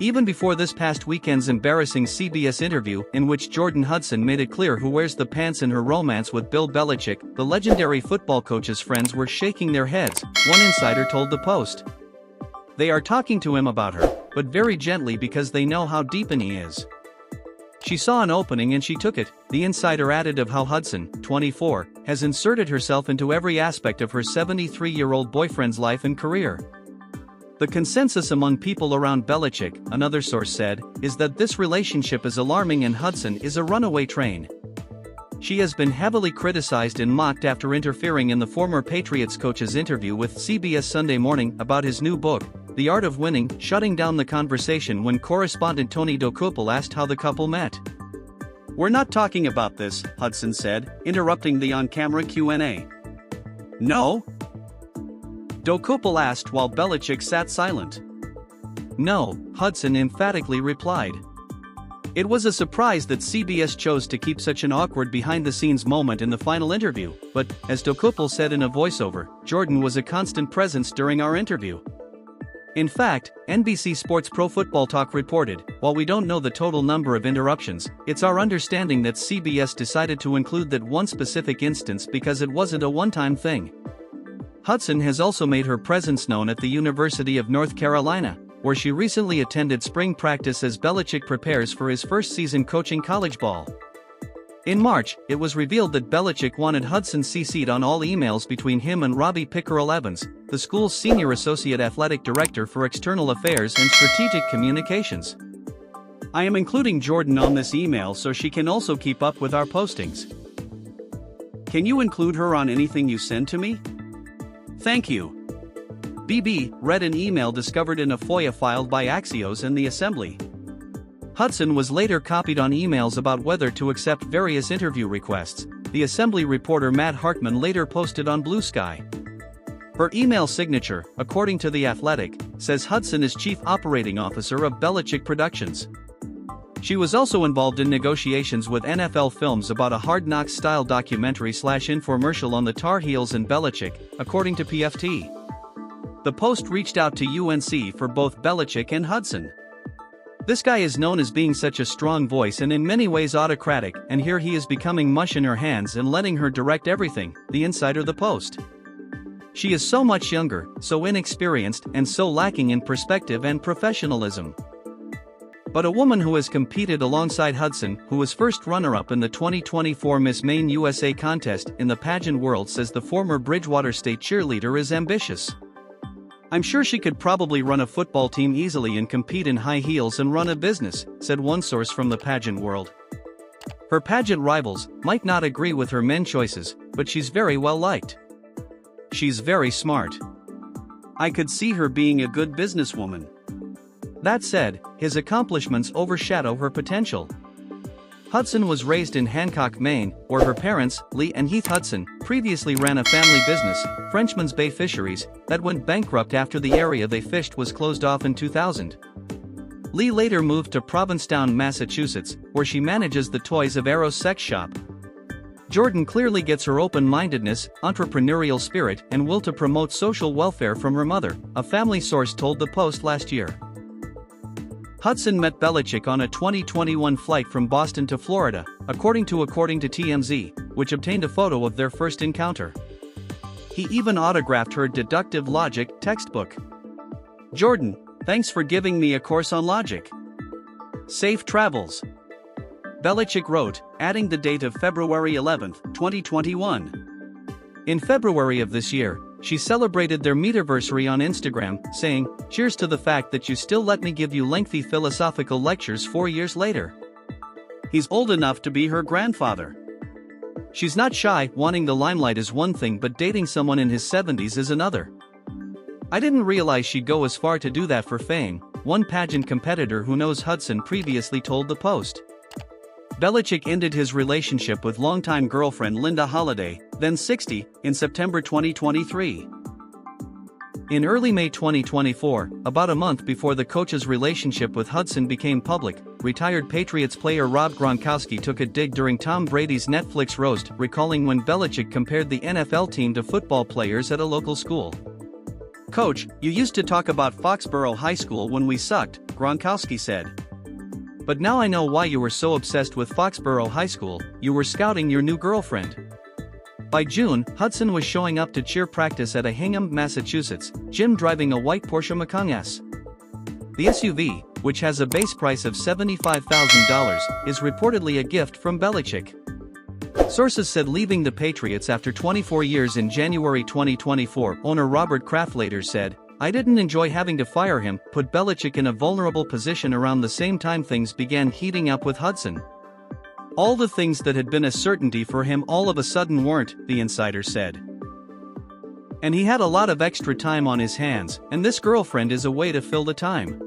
Even before this past weekend's embarrassing CBS interview in which Jordon Hudson made it clear who wears the pants in her romance with Bill Belichick, the legendary football coach's friends were shaking their heads, one insider told the Post. They are talking to him about her, but very gently because they know how deep in he is. She saw an opening and she took it, the insider added of how Hudson, 24, has inserted herself into every aspect of her 73-year-old boyfriend's life and career. The consensus among people around Belichick, another source said, is that this relationship is alarming and Hudson is a runaway train. She has been heavily criticized and mocked after interfering in the former Patriots coach's interview with CBS Sunday Morning about his new book, The Art of Winning, shutting down the conversation when correspondent Tony Dokoupil asked how the couple met. "We're not talking about this," Hudson said, interrupting the on-camera Q&A. "No?" Dokoupil asked while Belichick sat silent. "No," Hudson emphatically replied. It was a surprise that CBS chose to keep such an awkward behind-the-scenes moment in the final interview, but, as Dokoupil said in a voiceover, Jordon was a constant presence during our interview. In fact, NBC Sports Pro Football Talk reported, while we don't know the total number of interruptions, it's our understanding that CBS decided to include that one specific instance because it wasn't a one-time thing. Hudson has also made her presence known at the University of North Carolina, where she recently attended spring practice as Belichick prepares for his first season coaching college ball. In March, it was revealed that Belichick wanted Hudson CC'd on all emails between him and Robbie Pickerel-Evans, the school's senior associate athletic director for external affairs and strategic communications. "I am including Jordon on this email so she can also keep up with our postings. Can you include her on anything you send to me? Thank you." BB read an email discovered in a FOIA filed by Axios and the Assembly. Hudson was later copied on emails about whether to accept various interview requests, the Assembly reporter Matt Hartman later posted on Blue Sky. Her email signature, according to The Athletic, says Hudson is Chief Operating Officer of Belichick Productions. She was also involved in negotiations with NFL Films about a Hard Knocks-style documentary/infomercial on the Tar Heels and Belichick, according to PFT. The Post reached out to UNC for both Belichick and Hudson. "This guy is known as being such a strong voice and in many ways autocratic, and here he is becoming mush in her hands and letting her direct everything," the insider The Post. "She is so much younger, so inexperienced, and so lacking in perspective and professionalism." But a woman who has competed alongside Hudson, who was first runner-up in the 2024 Miss Maine USA contest in the pageant world, says the former Bridgewater State cheerleader is ambitious. "I'm sure she could probably run a football team easily and compete in high heels and run a business," said one source from the pageant world. "Her pageant rivals might not agree with her men choices, but she's very well liked. She's very smart. I could see her being a good businesswoman." That said, his accomplishments overshadow her potential. Hudson was raised in Hancock, Maine, where her parents, Lee and Heath Hudson, previously ran a family business, Frenchman's Bay Fisheries, that went bankrupt after the area they fished was closed off in 2000. Lee later moved to Provincetown, Massachusetts, where she manages the Toys of Eros sex shop. Jordon clearly gets her open-mindedness, entrepreneurial spirit, and will to promote social welfare from her mother, a family source told The Post last year. Hudson met Belichick on a 2021 flight from Boston to Florida, according to TMZ, which obtained a photo of their first encounter. He even autographed her deductive logic textbook. "Jordon, thanks for giving me a course on logic. Safe travels," Belichick wrote, adding the date of February 11, 2021. In February of this year, she celebrated their meetiversary on Instagram, saying, "Cheers to the fact that you still let me give you lengthy philosophical lectures 4 years later." He's old enough to be her grandfather. She's not shy. Wanting the limelight is one thing, but dating someone in his 70s is another. "I didn't realize she'd go as far to do that for fame," one pageant competitor who knows Hudson previously told The Post. Belichick ended his relationship with longtime girlfriend Linda Holliday, then 60, in September 2023. In early May 2024, about a month before the coach's relationship with Hudson became public, retired Patriots player Rob Gronkowski took a dig during Tom Brady's Netflix roast, recalling when Belichick compared the NFL team to football players at a local school. "Coach, you used to talk about Foxborough High School when we sucked," Gronkowski said. But now I know why you were so obsessed with Foxborough High School, you were scouting your new girlfriend. By June, Hudson was showing up to cheer practice at a Hingham, Massachusetts, gym driving a white Porsche Macan S. The SUV, which has a base price of $75,000, is reportedly a gift from Belichick. Sources said leaving the Patriots after 24 years in January 2024, owner Robert Kraft later said, "I didn't enjoy having to fire him," put Belichick in a vulnerable position around the same time things began heating up with Hudson. All the things that had been a certainty for him all of a sudden weren't, the insider said. And he had a lot of extra time on his hands, and this girlfriend is a way to fill the time.